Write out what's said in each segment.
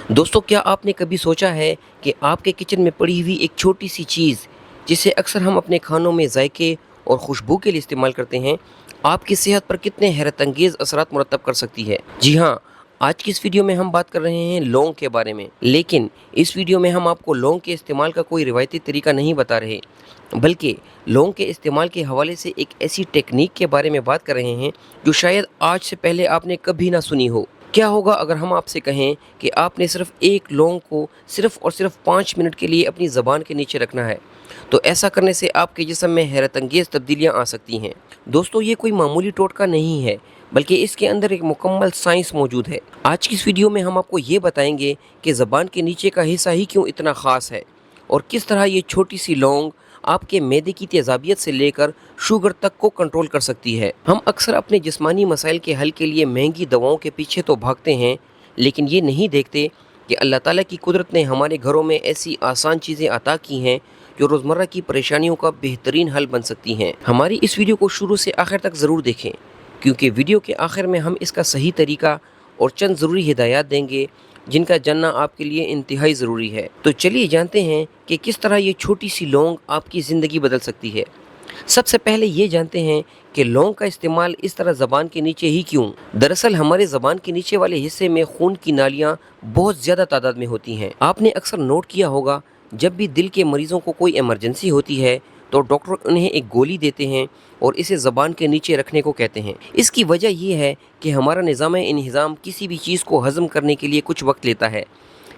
दोस्तों, क्या आपने कभी सोचा है कि आपके किचन में पड़ी हुई एक छोटी सी चीज़, जिसे अक्सर हम अपने खानों में जायके और खुशबू के लिए इस्तेमाल करते हैं, आपकी सेहत पर कितने हैरत अंगेज़ असरात मुरतब कर सकती है? जी हाँ, आज की इस वीडियो में हम बात कर रहे हैं लौंग के बारे में। लेकिन इस वीडियो में हम आपको लौंग के इस्तेमाल का कोई रिवायती तरीका नहीं बता रहे, बल्कि लौंग के इस्तेमाल के हवाले से एक ऐसी टेक्निक के बारे में बात कर रहे हैं जो शायद आज से पहले आपने कभी ना सुनी हो। क्या होगा अगर हम आपसे कहें कि आपने सिर्फ एक लौंग को सिर्फ और सिर्फ 5 मिनट के लिए अपनी ज़बान के नीचे रखना है, तो ऐसा करने से आपके जिस्म में हैरत अंगेज़ तब्दीलियाँ आ सकती हैं। दोस्तों, ये कोई मामूली टोटका नहीं है, बल्कि इसके अंदर एक मुकम्मल साइंस मौजूद है। आज की इस वीडियो में हम आपको ये बताएंगे कि ज़बान के नीचे का हिस्सा ही क्यों इतना ख़ास है और किस तरह ये छोटी सी लौंग आपके मैदे की तेज़ाबियत से लेकर शुगर तक को कंट्रोल कर सकती है। हम अक्सर अपने जिस्मानी मसाइल के हल के लिए महंगी दवाओं के पीछे तो भागते हैं, लेकिन ये नहीं देखते कि अल्लाह ताला की कुदरत ने हमारे घरों में ऐसी आसान चीज़ें अता की हैं जो रोज़मर्रा की परेशानियों का बेहतरीन हल बन सकती हैं। हमारी इस वीडियो को शुरू से आखिर तक ज़रूर देखें, क्योंकि वीडियो के आखिर में हम इसका सही तरीका और चंद ज़रूरी हिदायत देंगे जिनका जानना आपके लिए इंतहाई ज़रूरी है। तो चलिए जानते हैं कि किस तरह ये छोटी सी लौंग आपकी ज़िंदगी बदल सकती है। सबसे पहले ये जानते हैं कि लौंग का इस्तेमाल इस तरह ज़बान के नीचे ही क्यों। दरअसल हमारे ज़बान के नीचे वाले हिस्से में खून की नालियाँ बहुत ज़्यादा तादाद में होती हैं। आपने अक्सर नोट किया होगा, जब भी दिल के मरीज़ों को कोई इमरजेंसी होती है तो डॉक्टर उन्हें एक गोली देते हैं और इसे ज़बान के नीचे रखने को कहते हैं। इसकी वजह यह है कि हमारा निज़ाम किसी भी चीज़ को हज़म करने के लिए कुछ वक्त लेता है,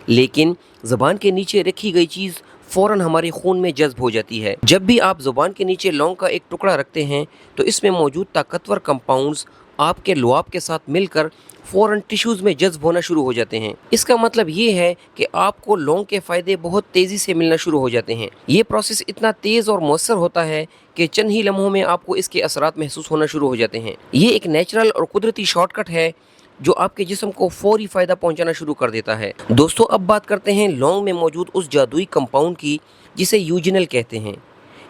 लेकिन ज़बान के नीचे रखी गई चीज़ फ़ौरन हमारे खून में जज्ब हो जाती है। जब भी आप ज़ुबान के नीचे लौंग का एक टुकड़ा रखते हैं तो इसमें मौजूद ताकतवर कंपाउंड्स आपके लुआब के साथ मिलकर फ़ौरन टिश्यूज़ में जज्ब होना शुरू हो जाते हैं। इसका मतलब ये है कि आपको लौंग के फ़ायदे बहुत तेज़ी से मिलना शुरू हो जाते हैं। ये प्रोसेस इतना तेज़ और मौसर होता है कि चंद ही लम्हों में आपको इसके असरात महसूस होना शुरू हो जाते हैं। ये एक नेचुरल और कुदरती शॉर्टकट है जो आपके जिस्म को फौरी फ़ायदा पहुंचाना शुरू कर देता है। दोस्तों, अब बात करते हैं लौंग में मौजूद उस जादुई कंपाउंड की जिसे यूजिनल कहते हैं।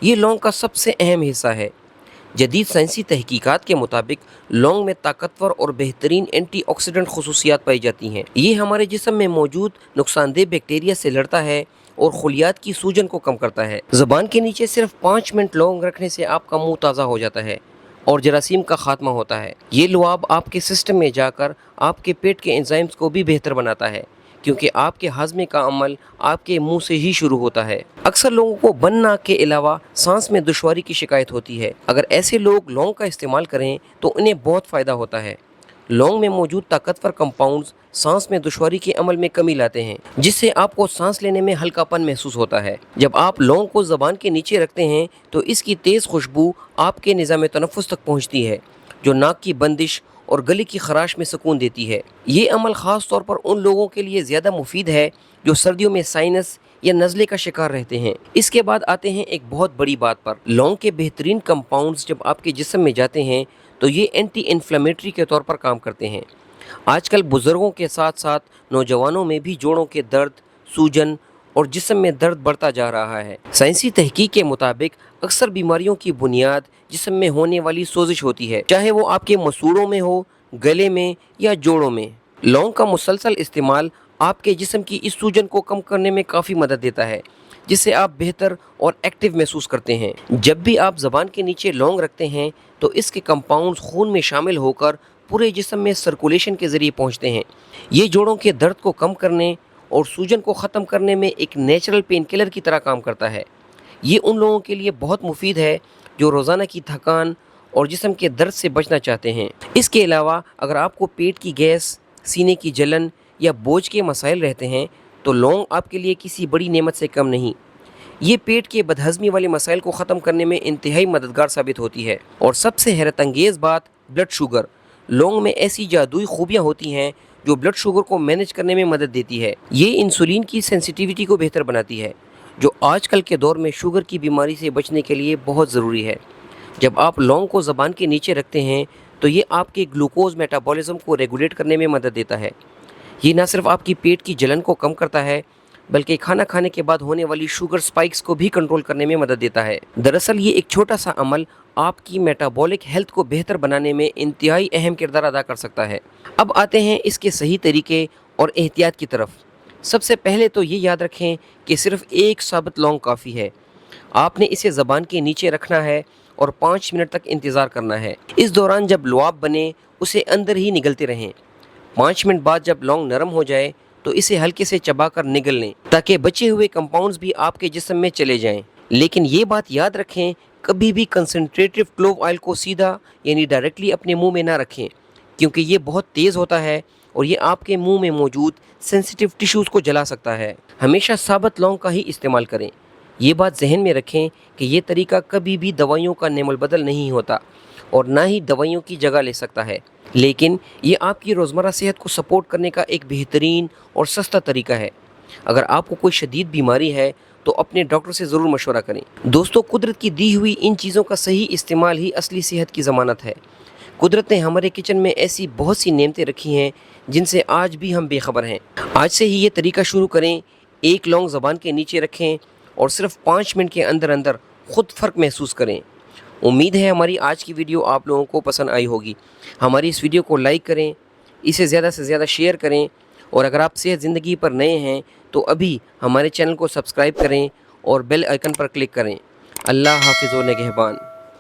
ये लौंग का सबसे अहम हिस्सा है। जदीद साइंसी तहकीकात के मुताबिक लौंग में ताकतवर और बेहतरीन एंटीऑक्सीडेंट खसूसियात पाई जाती हैं। ये हमारे जिस्म में मौजूद नुकसानदेह बैक्टीरिया से लड़ता है और खुलियात की सूजन को कम करता है। ज़बान के नीचे सिर्फ 5 मिनट लौंग रखने से आपका मुंह ताज़ा हो जाता है और जरासीम का खात्मा होता है। ये लुआब आपके सिस्टम में जाकर आपके पेट के एंजाइम्स को भी बेहतर बनाता है, क्योंकि आपके हाजमे का अमल आपके मुंह से ही शुरू होता है। अक्सर लोगों को बन नाक के अलावा सांस में दुश्वारी की शिकायत होती है। अगर ऐसे लोग लौंग का इस्तेमाल करें तो उन्हें बहुत फ़ायदा होता है। लौंग में मौजूद ताकतवर कंपाउंड्स सांस में दुश्वारी के अमल में कमी लाते हैं, जिससे आपको सांस लेने में हल्कापन महसूस होता है। जब आप लौंग को ज़बान के नीचे रखते हैं तो इसकी तेज़ खुशबू आपके निज़ाम तनफ़ुस तक पहुँचती है, जो नाक की बंदिश और गले की खराश में सुकून देती है। ये अमल ख़ास तौर पर उन लोगों के लिए ज़्यादा मुफीद है जो सर्दियों में साइनस या नज़ले का शिकार रहते हैं। इसके बाद आते हैं एक बहुत बड़ी बात पर। लौंग के बेहतरीन कंपाउंड्स जब आपके जिस्म में जाते हैं तो ये एंटी इन्फ्लेमेटरी के तौर पर काम करते हैं। आजकल बुज़ुर्गों के साथ साथ नौजवानों में भी जोड़ों के दर्द, सूजन और जिस्म में दर्द बढ़ता जा रहा है। साइंसी तहकीक के मुताबिक अक्सर बीमारियों की बुनियाद जिस्म में होने वाली सोजिश होती है, चाहे वो आपके मसूड़ों में हो, गले में या जोड़ों में। लौंग का मुसलसल इस्तेमाल आपके जिस्म की इस सूजन को कम करने में काफ़ी मदद देता है, जिससे आप बेहतर और एक्टिव महसूस करते हैं। जब भी आप ज़बान के नीचे लौंग रखते हैं तो इसके कंपाउंड्स खून में शामिल होकर पूरे जिस्म में सर्कुलेशन के ज़रिए पहुंचते हैं। ये जोड़ों के दर्द को कम करने और सूजन को ख़त्म करने में एक नेचुरल पेन किलर की तरह काम करता है। ये उन लोगों के लिए बहुत मुफीद है जो रोज़ाना की थकान और जिस्म के दर्द से बचना चाहते हैं। इसके अलावा अगर आपको पेट की गैस, सीने की जलन या बोझ के मसाइल रहते हैं तो लौंग आपके लिए किसी बड़ी नेमत से कम नहीं। ये पेट के बदहज़मी वाले मसाइल को ख़त्म करने में इंतहाई मददगार साबित होती है। और सबसे हैरत अंगेज़ बात, ब्लड शुगर। लौंग में ऐसी जादुई खूबियाँ होती हैं जो ब्लड शुगर को मैनेज करने में मदद देती है। ये इंसुलिन की सेंसिटिविटी को बेहतर बनाती है, जो आजकल के दौर में शुगर की बीमारी से बचने के लिए बहुत ज़रूरी है। जब आप लौंग को ज़बान के नीचे रखते हैं तो ये आपके ग्लूकोज मेटाबॉलिज्म को रेगुलेट करने में मदद देता है। ये न सिर्फ आपकी पेट की जलन को कम करता है, बल्कि खाना खाने के बाद होने वाली शुगर स्पाइक्स को भी कंट्रोल करने में मदद देता है। दरअसल ये एक छोटा सा अमल आपकी मेटाबॉलिक हेल्थ को बेहतर बनाने में इंतहाई अहम किरदार अदा कर सकता है। अब आते हैं इसके सही तरीके और एहतियात की तरफ। سب سے پہلے تو یہ یاد رکھیں کہ صرف ایک ثابت لونگ کافی ہے۔ آپ نے اسے زبان کے نیچے رکھنا ہے اور 5 منٹ تک انتظار کرنا ہے۔ اس دوران جب لعاب بنے اسے اندر ہی نگلتے رہیں۔ 5 منٹ بعد جب لونگ نرم ہو جائے تو اسے ہلکے سے چبا کر نگل لیں تاکہ بچے ہوئے کمپاؤنڈز بھی آپ کے جسم میں چلے جائیں۔ لیکن یہ بات یاد رکھیں، کبھی بھی کنسنٹریٹو کلوو آئل کو سیدھا یعنی ڈائریکٹلی اپنے منہ میں نہ رکھیں، کیونکہ یہ بہت تیز ہوتا ہے اور یہ آپ کے منہ میں موجود سینسیٹیو ٹیشوز کو جلا سکتا ہے۔ ہمیشہ ثابت لونگ کا ہی استعمال کریں۔ یہ بات ذہن میں رکھیں کہ یہ طریقہ کبھی بھی دوائیوں کا نعم البدل نہیں ہوتا اور نہ ہی دوائیوں کی جگہ لے سکتا ہے، لیکن یہ آپ کی روزمرہ صحت کو سپورٹ کرنے کا ایک بہترین اور سستا طریقہ ہے۔ اگر آپ کو کوئی شدید بیماری ہے تو اپنے ڈاکٹر سے ضرور مشورہ کریں۔ دوستو، قدرت کی دی ہوئی ان چیزوں کا صحیح استعمال ہی اصلی صحت کی ضمانت ہے۔ قدرت نے ہمارے کچن میں ایسی بہت سی نعمتیں رکھی ہیں جن سے آج بھی ہم بے خبر ہیں۔ آج سے ہی یہ طریقہ شروع کریں، ایک لونگ زبان کے نیچے رکھیں اور صرف 5 منٹ کے اندر اندر خود فرق محسوس کریں۔ امید ہے ہماری آج کی ویڈیو آپ لوگوں کو پسند آئی ہوگی۔ ہماری اس ویڈیو کو لائک کریں، اسے زیادہ سے زیادہ شیئر کریں، اور اگر آپ صحت زندگی پر نئے ہیں تو ابھی ہمارے چینل کو سبسکرائب کریں اور بیل آئیکن پر کلک کریں۔ اللہ حافظ و نگہبان۔